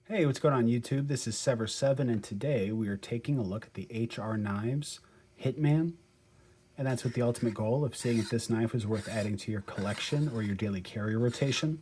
Hey, what's going on YouTube? This is Sever7 and today we are taking a look at the HR Knives Hitman, and that's with the ultimate goal of seeing if this knife is worth adding to your collection or your daily carry rotation.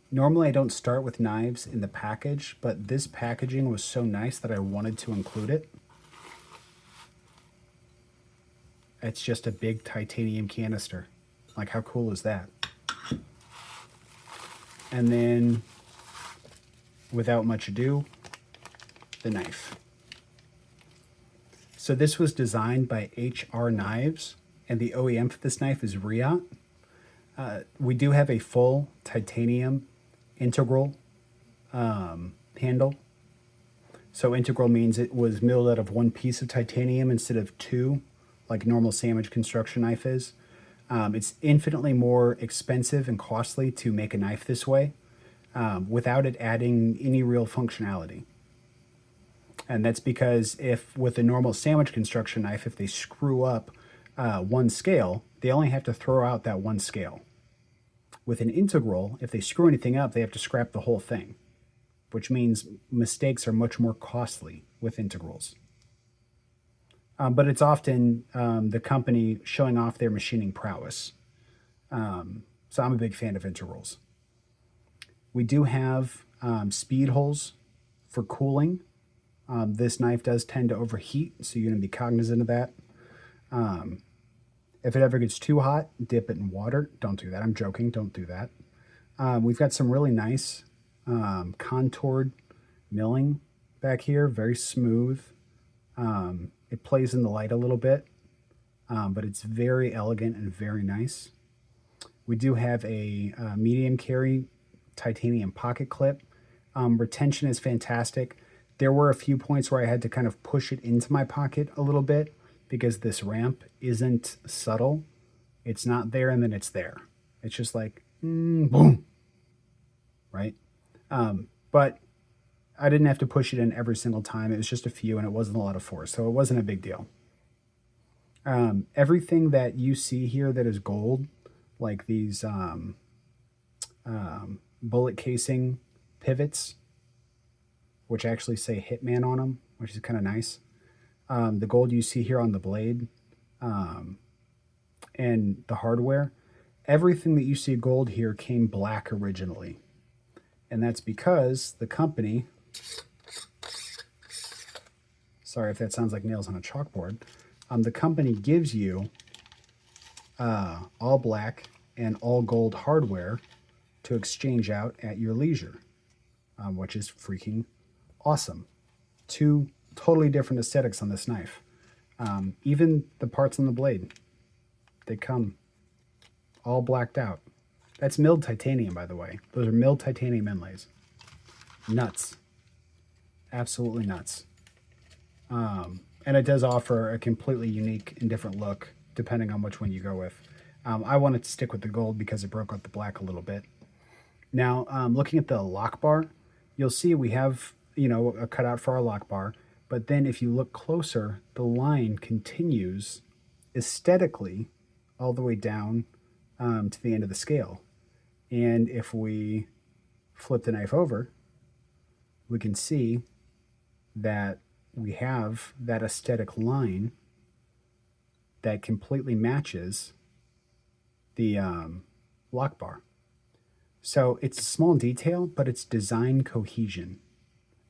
Normally I don't start with knives in the package, but this packaging was so nice that I wanted to include it. It's just a big titanium canister. Like, how cool is that? And then, without much ado, the knife. So this was designed by HR Knives, and the OEM for this knife is Riot. We do have a full titanium integral handle. So integral means it was milled out of one piece of titanium instead of two, like normal sandwich construction knife is. It's infinitely more expensive and costly to make a knife this way without it adding any real functionality. And that's because if with a normal sandwich construction knife, if they screw up one scale, they only have to throw out that one scale. With an integral, if they screw anything up, they have to scrap the whole thing, which means mistakes are much more costly with integrals. But it's often the company showing off their machining prowess. So I'm a big fan of integrals. We do have speed holes for cooling. This knife does tend to overheat, so you're going to be cognizant of that. If it ever gets too hot, dip it in water. Don't do that. I'm joking. Don't do that. We've got some really nice contoured milling back here. Very smooth. It plays in the light a little bit, but it's very elegant and very nice. We do have a medium carry titanium pocket clip. Retention is fantastic. There were a few points where I had to kind of push it into my pocket a little bit because this ramp isn't subtle. It's not there and then it's there. It's just like, boom, right? But I didn't have to push it in every single time. It was just a few and it wasn't a lot of force, so it wasn't a big deal. Everything that you see here that is gold, like these bullet casing pivots, which actually say Hitman on them, which is kind of nice. The gold you see here on the blade and the hardware, everything that you see gold here came black originally. And that's because the company, sorry if that sounds like nails on a chalkboard, the company gives you all black and all gold hardware to exchange out at your leisure, which is freaking awesome. Two totally different aesthetics on this knife. Even the parts on the blade, they come all blacked out. That's milled titanium, by the way. Those are milled titanium inlays. Nuts. Absolutely nuts. And it does offer a completely unique and different look depending on which one you go with. I wanted to stick with the gold because it broke up the black a little bit. Now, looking at the lock bar, you'll see we have, a cutout for our lock bar, but then if you look closer, the line continues aesthetically all the way down to the end of the scale. And if we flip the knife over, we can see that we have that aesthetic line that completely matches the lock bar. So it's a small detail, but it's design cohesion.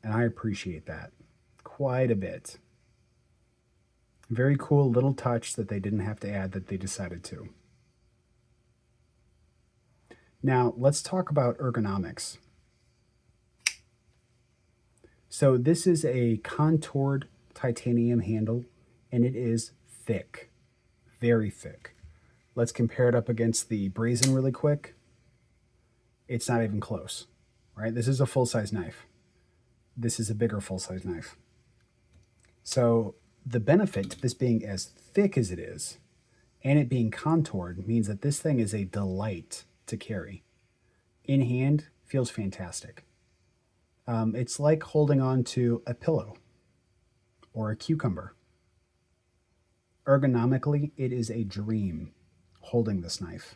And I appreciate that quite a bit. Very cool little touch that they didn't have to add that they decided to. Now, let's talk about ergonomics. So this is a contoured titanium handle, and it is thick, very thick. Let's compare it up against the brazen really quick. It's not even close, right? This is a full-size knife. This is a bigger full-size knife. So the benefit to this being as thick as it is and it being contoured means that this thing is a delight to carry. In hand, feels fantastic. It's like holding on to a pillow or a cucumber. Ergonomically, it is a dream holding this knife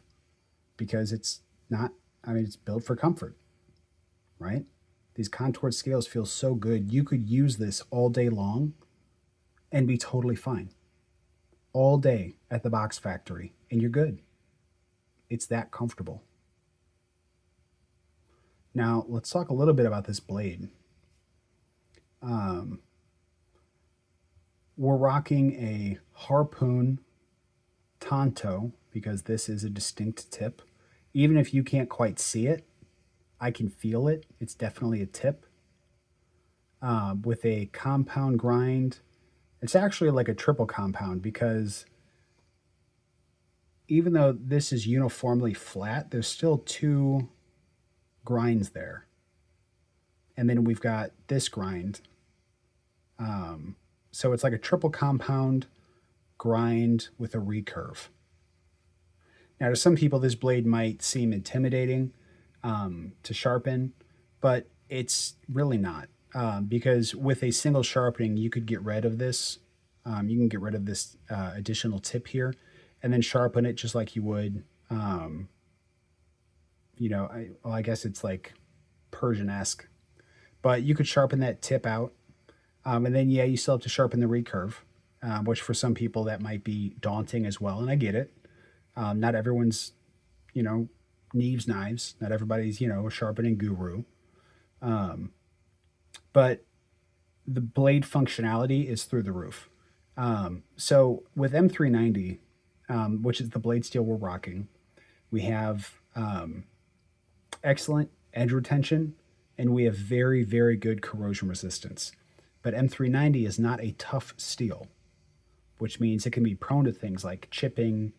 because it's not, it's built for comfort, right? These contoured scales feel so good. You could use this all day long and be totally fine. All day at the box factory, and you're good. It's that comfortable. Now, let's talk a little bit about this blade. We're rocking a Harpoon Tonto because this is a distinct tip. Even if you can't quite see it, I can feel it. It's definitely a tip. With a compound grind. It's actually like a triple compound because even though this is uniformly flat, there's still 2 grinds there. And then we've got this grind. So it's like a triple compound grind with a recurve. Now, to some people, this blade might seem intimidating to sharpen, but it's really not. Because with a single sharpening, you could get rid of this. You can get rid of this additional tip here and then sharpen it just like you would. I guess it's like Persian-esque. But you could sharpen that tip out. And then, you still have to sharpen the recurve, which for some people that might be daunting as well. And I get it. Not everyone's, Knives knives. Not everybody's, a sharpening guru. But the blade functionality is through the roof. So with M390, which is the blade steel we're rocking, we have excellent edge retention, and we have very, very good corrosion resistance. But M390 is not a tough steel, which means it can be prone to things like chipping,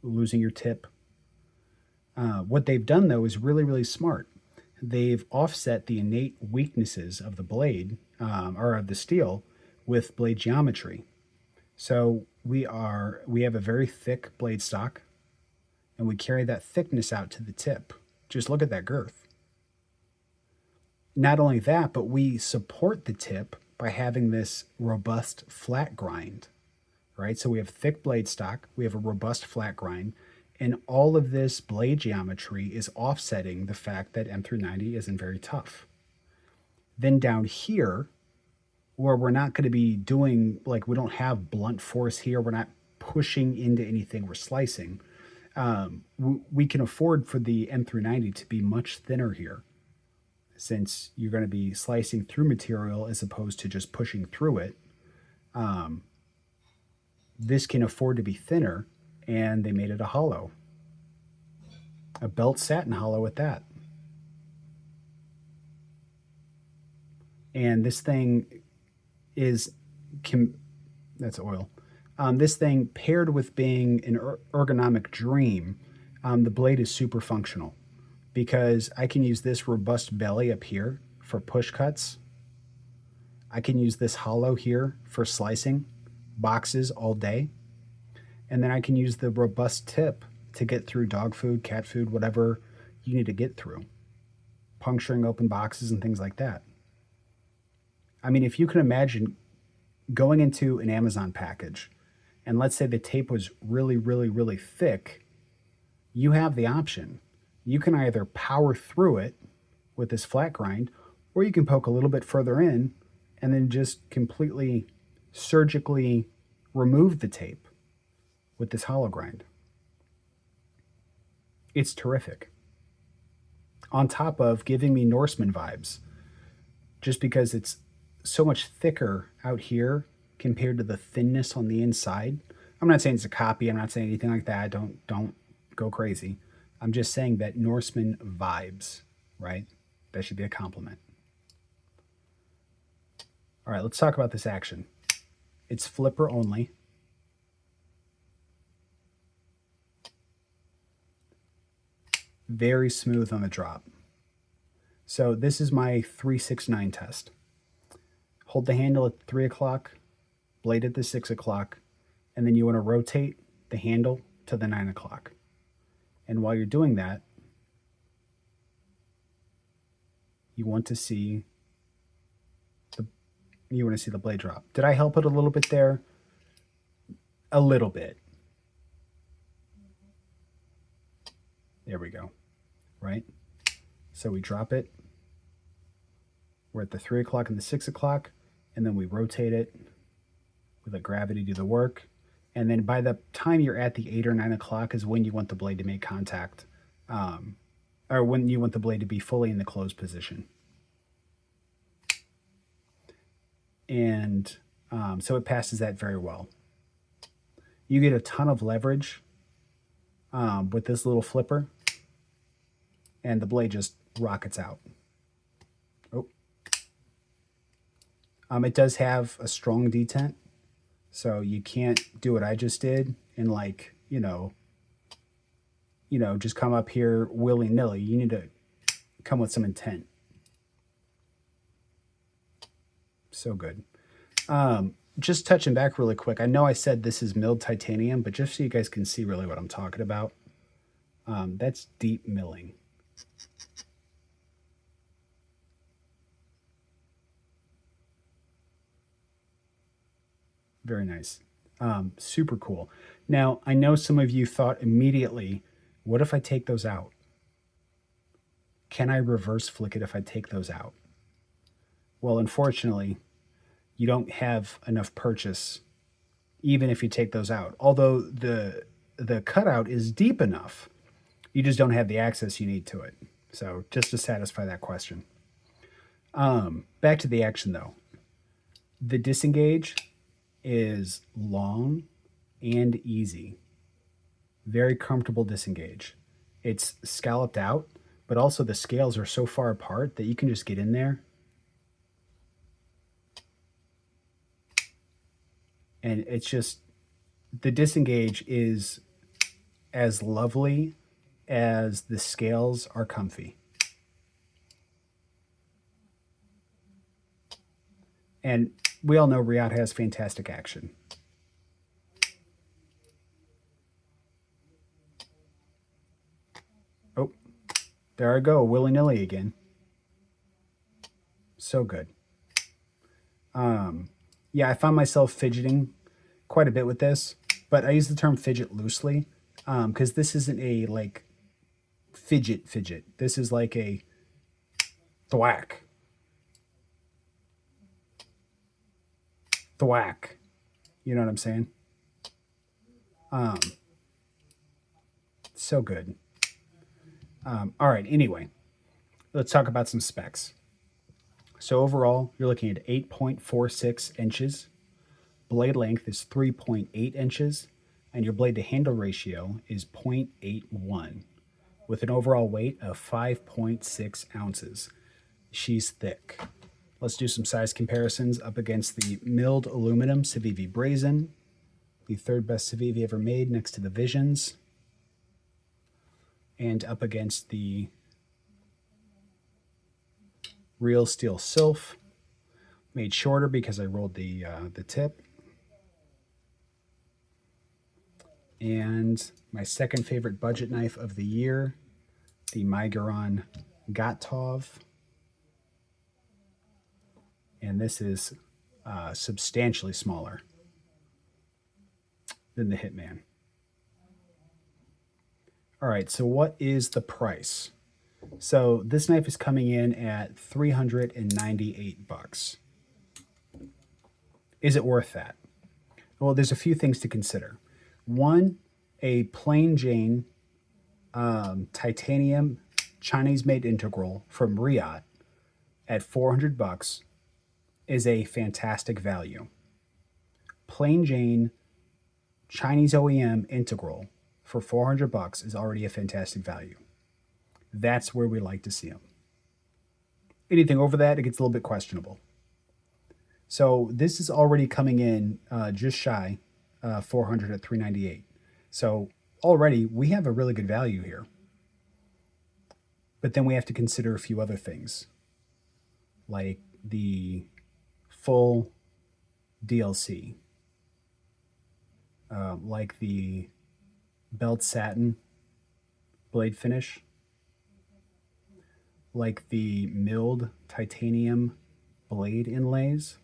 losing your tip. What they've done, though, is really, really smart. They've offset the innate weaknesses of the blade, or of the steel, with blade geometry. So we have a very thick blade stock, and we carry that thickness out to the tip. Just look at that girth. Not only that, but we support the tip by having this robust flat grind, right? So we have thick blade stock, we have a robust flat grind, and all of this blade geometry is offsetting the fact that M390 isn't very tough. Then down here, where we're not going to be doing, like, we don't have blunt force here, we're not pushing into anything, we're slicing. We can afford for the M390 to be much thinner here, since you're going to be slicing through material as opposed to just pushing through it. This can afford to be thinner, and they made it a hollow. A belt satin hollow at that. And this thing that's oil. This thing, paired with being an ergonomic dream, the blade is super functional because I can use this robust belly up here for push cuts. I can use this hollow here for slicing boxes all day. And then I can use the robust tip to get through dog food, cat food, whatever you need to get through. Puncturing open boxes and things like that. I mean, if you can imagine going into an Amazon package, and let's say the tape was really, really, really thick, you have the option. You can either power through it with this flat grind, or you can poke a little bit further in and then just completely surgically remove the tape with this hollow grind. It's terrific. On top of giving me Norseman vibes, just because it's so much thicker out here compared to the thinness on the inside. I'm not saying it's a copy. I'm not saying anything like that. Don't go crazy. I'm just saying that Norseman vibes, right? That should be a compliment. All right, let's talk about this action. It's flipper only. Very smooth on the drop. So this is my 3-6-9 test. Hold the handle at 3 o'clock, blade at the 6 o'clock, and then you want to rotate the handle to the 9 o'clock. And while you're doing that, you want to see the blade drop. Did I help it a little bit there? A little bit. There we go. Right? So we drop it. We're at the 3 o'clock and the 6 o'clock, and then we rotate it. We let gravity do the work. And then by the time you're at the 8 or 9 o'clock is when you want the blade to make contact, or when you want the blade to be fully in the closed position. And so it passes that very well. You get a ton of leverage with this little flipper, and the blade just rockets out. Oh. It does have a strong detent, so you can't do what I just did and like, just come up here willy-nilly. You need to come with some intent. So good. Just touching back really quick. I know I said this is milled titanium, but just so you guys can see really what I'm talking about, that's deep milling. Very nice. Super cool. Now, I know some of you thought immediately, what if I take those out? Can I reverse flick it if I take those out? Well, unfortunately, you don't have enough purchase even if you take those out. Although the cutout is deep enough, you just don't have the access you need to it. So just to satisfy that question. Back to the action though. The disengage is long and easy. Very comfortable disengage. It's scalloped out, but also the scales are so far apart that you can just get in there and it's just, the disengage is as lovely as the scales are comfy. And we all know Riyadh has fantastic action. Oh, there I go, willy-nilly again. So good. Yeah, I found myself fidgeting quite a bit with this, but I use the term fidget loosely because this isn't a like fidget. This is like a thwack. Thwack. You know what I'm saying? So good. All right, anyway, let's talk about some specs. So overall, you're looking at 8.46 inches. Blade length is 3.8 inches, and your blade to handle ratio is 0.81, with an overall weight of 5.6 ounces. She's thick. Let's do some size comparisons up against the milled aluminum Civivi Brazen, the third best Civivi ever made next to the Visions, and up against the real steel Sylph, made shorter because I rolled the tip. And my second favorite budget knife of the year, the Miguron Gotov. And this is substantially smaller than the Hitman. All right, so what is the price? So this knife is coming in at $398. Is it worth that? Well, there's a few things to consider. One, a plain Jane titanium Chinese-made integral from Riyadh at $400 is a fantastic value. Plain Jane Chinese OEM integral for $400 is already a fantastic value. That's where we like to see them. Anything over that, it gets a little bit questionable. So this is already coming in just shy 400 at $398. So already we have a really good value here. But then we have to consider a few other things, like the full DLC, like the belt satin blade finish, like the milled titanium blade inlays.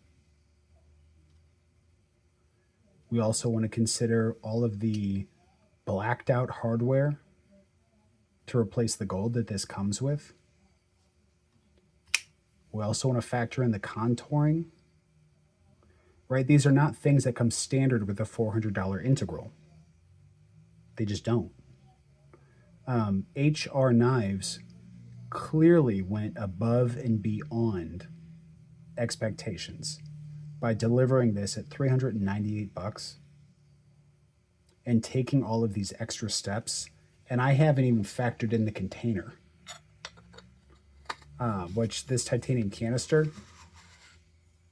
We also want to consider all of the blacked out hardware to replace the gold that this comes with. We also want to factor in the contouring, right? These are not things that come standard with a $400 integral. They just don't. HR Knives clearly went above and beyond expectations by delivering this at $398 and taking all of these extra steps. And I haven't even factored in the container, which this titanium canister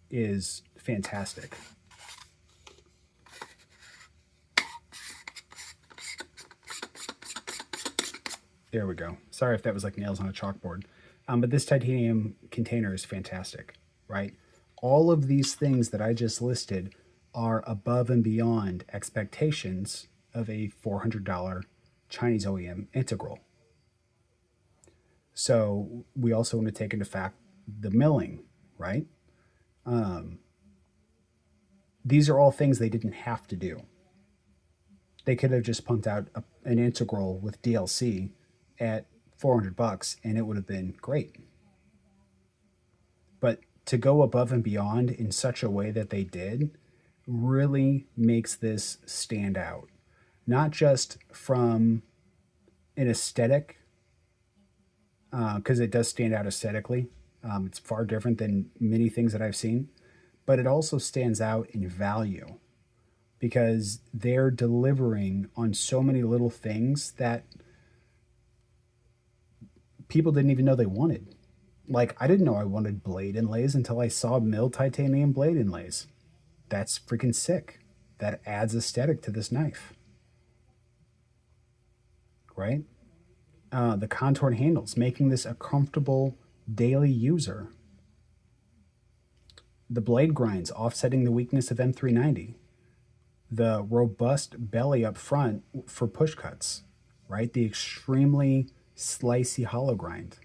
is fantastic. There we go. Sorry if that was like nails on a chalkboard. But this titanium container is fantastic, right? All of these things that I just listed are above and beyond expectations of a $400 Chinese OEM integral. So we also want to take into fact the milling, right? These are all things they didn't have to do. They could have just pumped out an integral with DLC at $400 and it would have been great. But to go above and beyond in such a way that they did really makes this stand out. Not just from an aesthetic, because it does stand out aesthetically. It's far different than many things that I've seen, but it also stands out in value because they're delivering on so many little things that people didn't even know they wanted. Like, I didn't know I wanted blade inlays until I saw milled titanium blade inlays. That's freaking sick. That adds aesthetic to this knife. Right? The contoured handles, making this a comfortable daily user. The blade grinds, offsetting the weakness of M390. The robust belly up front for push cuts, right? The extremely slicey hollow grind.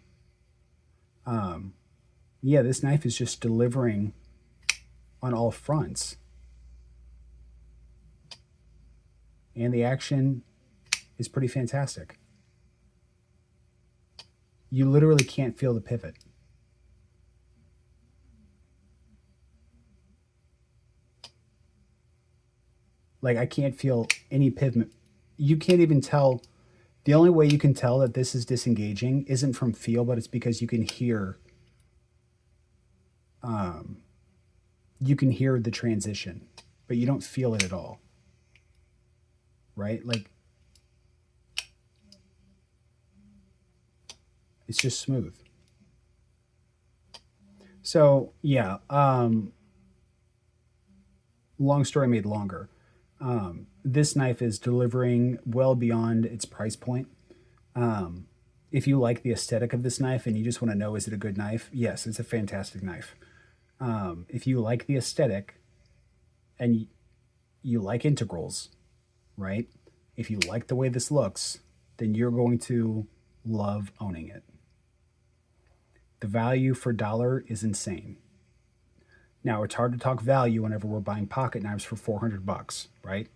Yeah, this knife is just delivering on all fronts. And the action is pretty fantastic. You literally can't feel the pivot. Like, I can't feel any pivot. You can't even tell. The only way you can tell that this is disengaging isn't from feel, but it's because you can hear the transition, but you don't feel it at all. Right? Like, it's just smooth. So, yeah, long story made longer. This knife is delivering well beyond its price point. If you like the aesthetic of this knife and you just want to know, is it a good knife? Yes, it's a fantastic knife. If you like the aesthetic and you like integrals, right? If you like the way this looks, then you're going to love owning it. The value for dollar is insane. Now, it's hard to talk value whenever we're buying pocket knives for $400, right?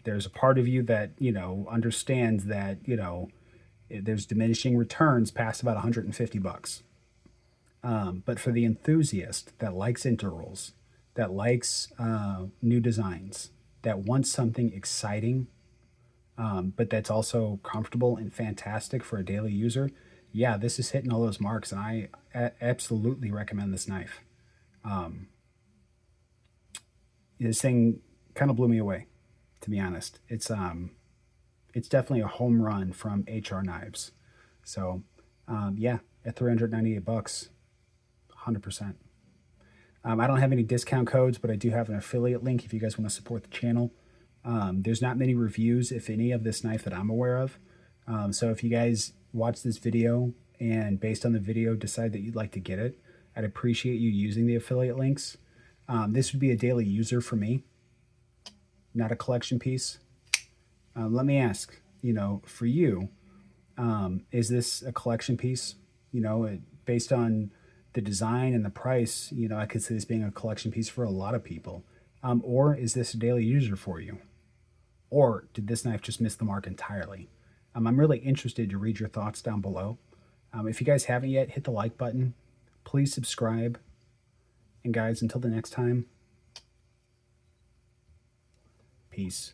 There's a part of you that, understands that, there's diminishing returns past about $150. But for the enthusiast that likes integrals, that likes new designs, that wants something exciting, but that's also comfortable and fantastic for a daily user, yeah, this is hitting all those marks, and I absolutely recommend this knife. This thing kind of blew me away, to be honest. It's definitely a home run from HR Knives. So, yeah, at $398, 100%. I don't have any discount codes, but I do have an affiliate link if you guys want to support the channel. There's not many reviews, if any, of this knife that I'm aware of. So if you guys watch this video and based on the video decide that you'd like to get it, I'd appreciate you using the affiliate links. This would be a daily user for me, not a collection piece. Let me ask, for you, is this a collection piece? Based on the design and the price, I could see this being a collection piece for a lot of people. Or is this a daily user for you? Or did this knife just miss the mark entirely? I'm really interested to read your thoughts down below. If you guys haven't yet, hit the like button. Please subscribe. And guys, until the next time, peace.